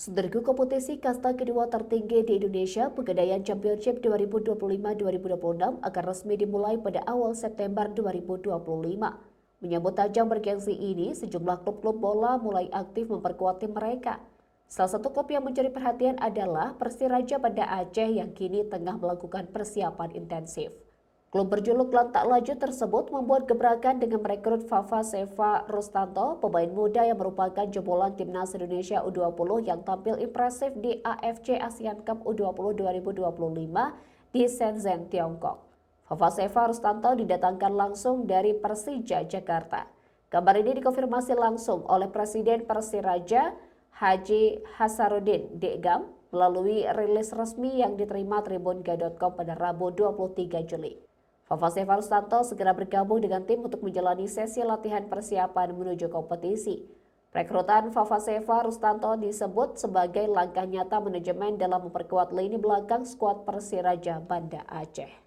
Seterusnya kompetisi kasta kedua tertinggi di Indonesia Pegadaian Championship 2025-2026 akan resmi dimulai pada awal September 2025. Menyambut ajang bergengsi ini, sejumlah klub-klub bola mulai aktif memperkuat tim mereka. Salah satu klub yang mencuri perhatian adalah Persiraja Banda Aceh yang kini tengah melakukan persiapan intensif. Klub berjuluk Lantak Laju tersebut membuat gebrakan dengan merekrut Fafaseva Rustanto, pemain muda yang merupakan jebolan Timnas Indonesia U20 yang tampil impresif di AFC Asian Cup U20 2025 di Shenzhen, Tiongkok. Fafaseva Rustanto didatangkan langsung dari Persija Jakarta. Kabar ini dikonfirmasi langsung oleh Presiden Persiraja Haji Hasaruddin Degam melalui rilis resmi yang diterima Tribunga.com pada Rabu 23 Juli. Fafaseva Rustanto segera bergabung dengan tim untuk menjalani sesi latihan persiapan menuju kompetisi. Rekrutan Fafaseva Rustanto disebut sebagai langkah nyata manajemen dalam memperkuat lini belakang skuad Persiraja Banda Aceh.